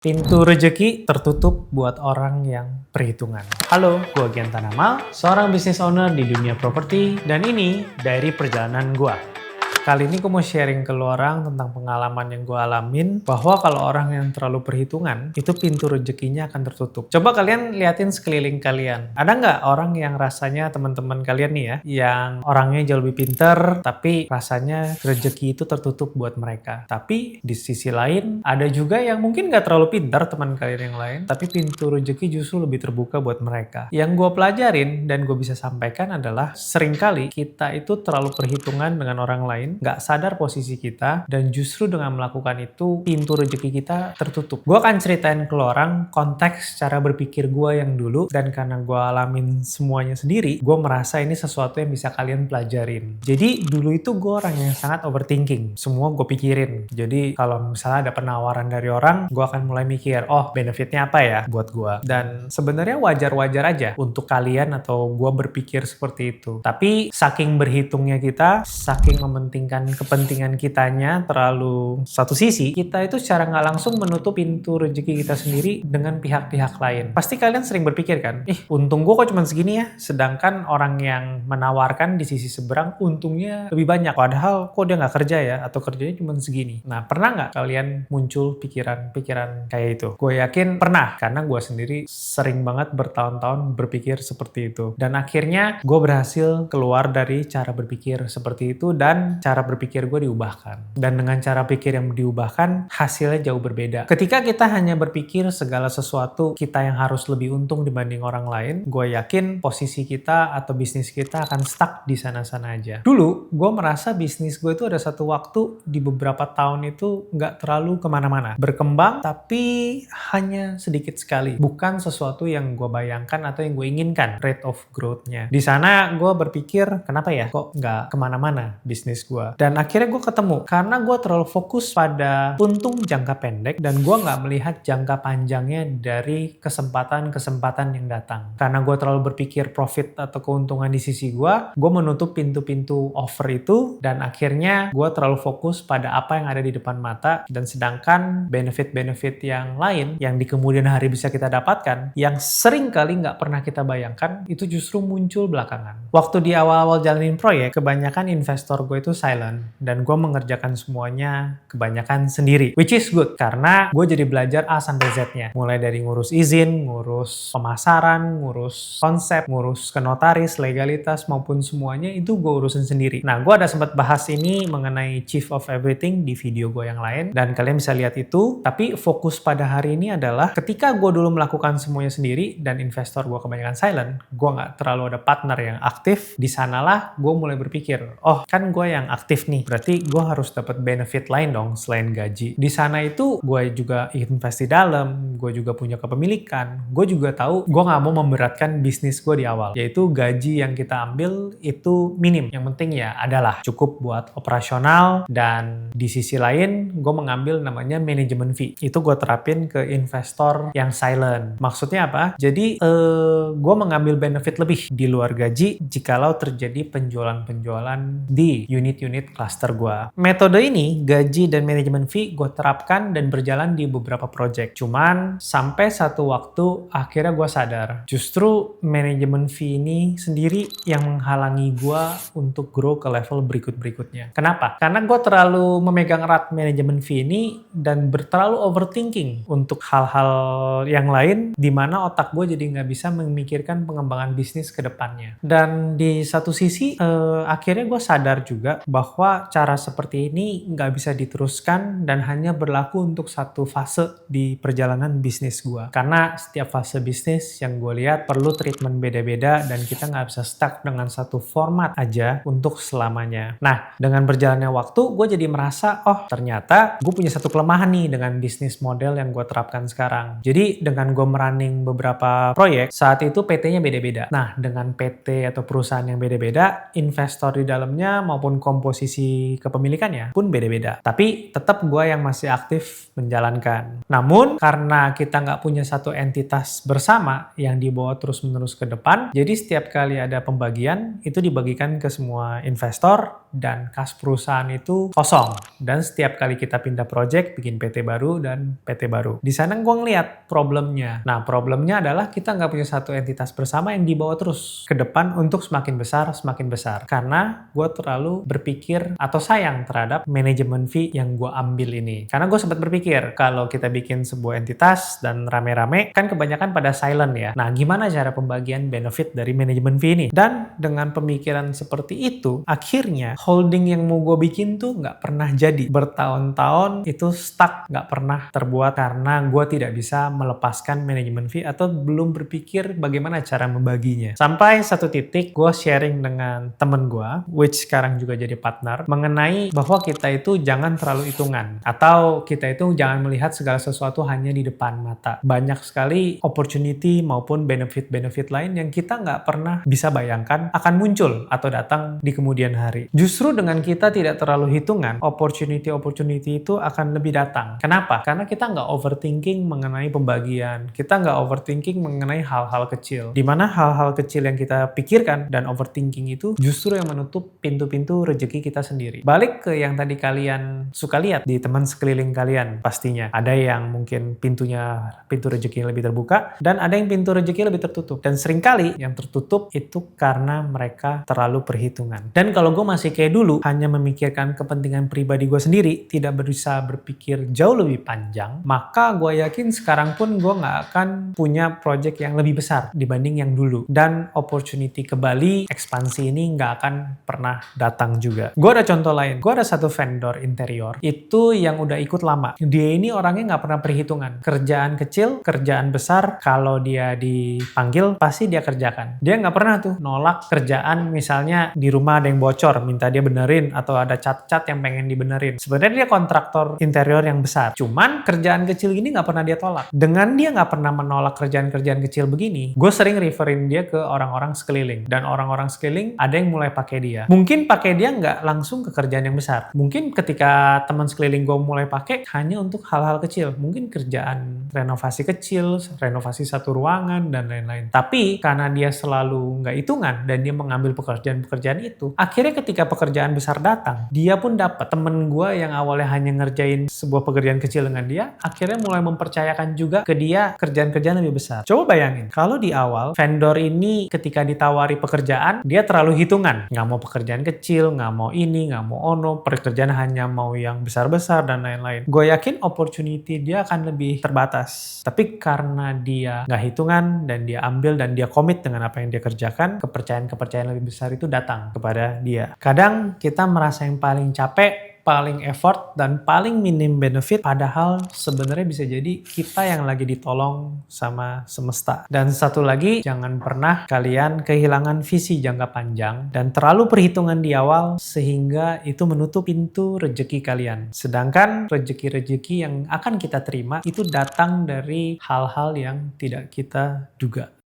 Pintu rejeki tertutup buat orang yang perhitungan. Halo, gue Gian Tanamal, seorang business owner di dunia properti, dan ini dari perjalanan gue. Kali ini gue mau sharing ke lo orang tentang pengalaman yang gue alamin, bahwa kalau orang yang terlalu perhitungan, itu pintu rezekinya akan tertutup. Coba kalian liatin sekeliling kalian. Ada nggak orang yang rasanya teman-teman kalian nih ya, yang orangnya jauh lebih pinter, tapi rasanya rezeki itu tertutup buat mereka. Tapi di sisi lain, ada juga yang mungkin nggak terlalu pintar teman kalian yang lain, tapi pintu rezeki justru lebih terbuka buat mereka. Yang gue pelajarin dan gue bisa sampaikan adalah, seringkali kita itu terlalu perhitungan dengan orang lain, nggak sadar posisi kita, dan justru dengan melakukan itu, pintu rezeki kita tertutup. Gue akan ceritain ke lo orang konteks cara berpikir gue yang dulu, dan karena gue alamin semuanya sendiri, gue merasa ini sesuatu yang bisa kalian pelajarin. Jadi dulu itu gue orang yang sangat overthinking, semua gue pikirin. Jadi kalau misalnya ada penawaran dari orang, gue akan mulai mikir, oh benefitnya apa ya buat gue. Dan sebenarnya wajar-wajar aja untuk kalian atau gue berpikir seperti itu. Tapi saking berhitungnya kita, saking mementingkan kepentingan kitanya terlalu satu sisi, kita itu secara nggak langsung menutup pintu rezeki kita sendiri dengan pihak-pihak lain. Pasti kalian sering berpikir kan, untung gue kok cuma segini ya, sedangkan orang yang menawarkan di sisi seberang untungnya lebih banyak, padahal kok dia nggak kerja ya, atau kerjanya cuma segini. Nah, pernah nggak kalian muncul pikiran-pikiran kayak itu? Gue yakin pernah, karena gue sendiri sering banget bertahun-tahun berpikir seperti itu. Dan akhirnya gue berhasil keluar dari cara berpikir seperti itu, dan cara berpikir gue diubahkan. Dan dengan cara pikir yang diubahkan, hasilnya jauh berbeda. Ketika kita hanya berpikir segala sesuatu kita yang harus lebih untung dibanding orang lain, gue yakin posisi kita atau bisnis kita akan stuck di sana-sana aja. Dulu, gue merasa bisnis gue itu ada satu waktu di beberapa tahun itu nggak terlalu kemana-mana. Berkembang, tapi hanya sedikit sekali. Bukan sesuatu yang gue bayangkan atau yang gue inginkan, rate of growth-nya. Di sana, gue berpikir, kenapa ya kok nggak kemana-mana bisnis gue? Dan akhirnya gue ketemu, karena gue terlalu fokus pada untung jangka pendek, dan gue nggak melihat jangka panjangnya dari kesempatan-kesempatan yang datang. Karena gue terlalu berpikir profit atau keuntungan di sisi gue menutup pintu-pintu offer itu, dan akhirnya gue terlalu fokus pada apa yang ada di depan mata, dan sedangkan benefit-benefit yang lain yang di kemudian hari bisa kita dapatkan, yang sering kali nggak pernah kita bayangkan, itu justru muncul belakangan. Waktu di awal-awal jalanin proyek, kebanyakan investor gue itu silent, dan gue mengerjakan semuanya kebanyakan sendiri, which is good, karena gue jadi belajar A sampai Z-nya, mulai dari ngurus izin, ngurus pemasaran, ngurus konsep, ngurus ke notaris, legalitas, maupun semuanya itu gue urusin sendiri. Nah, gue ada sempat bahas ini mengenai Chief of Everything di video gue yang lain, dan kalian bisa lihat itu. Tapi fokus pada hari ini adalah, ketika gue dulu melakukan semuanya sendiri dan investor gue kebanyakan silent, gue nggak terlalu ada partner yang aktif. Di sanalah gue mulai berpikir, oh kan gue yang aktif nih, berarti gue harus dapat benefit lain dong selain gaji. Di sana itu gue juga invest di dalam, gue juga punya kepemilikan, gue juga tahu gue nggak mau memberatkan bisnis gue di awal, yaitu gaji yang kita ambil itu minim. Yang penting ya adalah cukup buat operasional, dan di sisi lain gue mengambil namanya manajemen fee. Itu gue terapin ke investor yang silent. Maksudnya apa? Jadi gue mengambil benefit lebih di luar gaji jikalau terjadi penjualan-penjualan di unit-unit cluster gue. Metode ini, gaji dan manajemen fee, gue terapkan dan berjalan di beberapa project. Cuman sampai satu waktu akhirnya gue sadar, justru manajemen fee ini sendiri yang menghalangi gue untuk grow ke level berikut-berikutnya. Kenapa? Karena gue terlalu memegang erat manajemen fee ini dan terlalu overthinking untuk hal-hal yang lain, di mana otak gue jadi nggak bisa memikirkan pengembangan bisnis ke depannya. Dan di satu sisi, akhirnya gue sadar juga bahwa cara seperti ini nggak bisa diteruskan dan hanya berlaku untuk satu fase di perjalanan bisnis gue. Karena setiap fase bisnis yang gue lihat perlu treatment beda-beda, dan kita nggak bisa stuck dengan satu format aja untuk selamanya. Nah, dengan berjalannya waktu, gue jadi merasa, oh ternyata gue punya satu kelemahan nih dengan bisnis model yang gue terapkan sekarang. Jadi dengan gue merunning beberapa proyek, saat itu PT-nya beda-beda. Nah, dengan PT atau perusahaan yang beda-beda, investor di dalamnya maupun komponen posisi kepemilikannya pun beda-beda. Tapi tetap gue yang masih aktif menjalankan. Namun karena kita nggak punya satu entitas bersama yang dibawa terus-menerus ke depan, jadi setiap kali ada pembagian itu dibagikan ke semua investor dan kas perusahaan itu kosong. Dan setiap kali kita pindah project, bikin PT baru dan PT baru. Di sana gue ngeliat problemnya. Nah, problemnya adalah kita nggak punya satu entitas bersama yang dibawa terus ke depan untuk semakin besar, semakin besar. Karena gue terlalu berpikir atau sayang terhadap manajemen fee yang gue ambil ini. Karena gue sempat berpikir, kalau kita bikin sebuah entitas dan rame-rame, kan kebanyakan pada silent ya. Nah, gimana cara pembagian benefit dari manajemen fee ini? Dan dengan pemikiran seperti itu, akhirnya holding yang mau gue bikin tuh nggak pernah jadi. Bertahun-tahun itu stuck, nggak pernah terbuat karena gue tidak bisa melepaskan manajemen fee atau belum berpikir bagaimana cara membaginya. Sampai satu titik gue sharing dengan temen gue, which sekarang juga jadi partner, mengenai bahwa kita itu jangan terlalu hitungan atau kita itu jangan melihat segala sesuatu hanya di depan mata. Banyak sekali opportunity maupun benefit-benefit lain yang kita nggak pernah bisa bayangkan akan muncul atau datang di kemudian hari. Justru dengan kita tidak terlalu hitungan, opportunity itu akan lebih datang. Kenapa? Karena kita nggak overthinking mengenai pembagian. Kita nggak overthinking mengenai hal-hal kecil. Dimana hal-hal kecil yang kita pikirkan dan overthinking itu justru yang menutup pintu-pintu rezeki kita sendiri. Balik ke yang tadi kalian suka lihat di teman sekeliling kalian pastinya. Ada yang mungkin pintu rezeki lebih terbuka dan ada yang pintu rezeki lebih tertutup. Dan seringkali yang tertutup itu karena mereka terlalu perhitungan. Dan kalau gue masih kayak dulu, hanya memikirkan kepentingan pribadi gue sendiri, tidak bisa berpikir jauh lebih panjang, maka gue yakin sekarang pun gue nggak akan punya project yang lebih besar dibanding yang dulu. Dan opportunity ke Bali, ekspansi ini nggak akan pernah datang juga. Gue ada contoh lain. Gue ada satu vendor interior, itu yang udah ikut lama. Dia ini orangnya nggak pernah perhitungan. Kerjaan kecil, kerjaan besar, kalau dia dipanggil, pasti dia kerjakan. Dia nggak pernah tuh nolak kerjaan, misalnya di rumah ada yang bocor, minta dia benerin, atau ada cat-cat yang pengen dibenerin. Sebenarnya dia kontraktor interior yang besar. Cuman kerjaan kecil gini nggak pernah dia tolak. Dengan dia nggak pernah menolak kerjaan-kerjaan kecil begini, gue sering referin dia ke orang-orang sekeliling. Dan orang-orang sekeliling ada yang mulai pakai dia. Mungkin pakai dia nggak langsung ke kerjaan yang besar. Mungkin ketika teman sekeliling gue mulai pakai hanya untuk hal-hal kecil. Mungkin kerjaan renovasi kecil, renovasi satu ruangan, dan lain-lain. Tapi karena dia selalu nggak hitungan dan dia mengambil pekerjaan-pekerjaan itu, akhirnya ketika pekerjaan besar datang, dia pun dapat. Temen gue yang awalnya hanya ngerjain sebuah pekerjaan kecil dengan dia, akhirnya mulai mempercayakan juga ke dia kerjaan-kerjaan lebih besar. Coba bayangin, kalau di awal vendor ini ketika ditawari pekerjaan, dia terlalu hitungan. Nggak mau pekerjaan kecil, nggak mau ini, nggak mau ono, pekerjaan hanya mau yang besar-besar dan lain-lain. Gue yakin opportunity dia akan lebih terbatas. Tapi karena dia nggak hitungan dan dia ambil dan dia komit dengan apa yang dia kerjakan, kepercayaan-kepercayaan lebih besar itu datang kepada dia. Kadang kita merasa yang paling capek, paling effort, dan paling minim benefit, padahal sebenarnya bisa jadi kita yang lagi ditolong sama semesta. Dan satu lagi, jangan pernah kalian kehilangan visi jangka panjang dan terlalu perhitungan di awal sehingga itu menutup pintu rezeki kalian. Sedangkan rezeki-rezeki yang akan kita terima itu datang dari hal-hal yang tidak kita duga.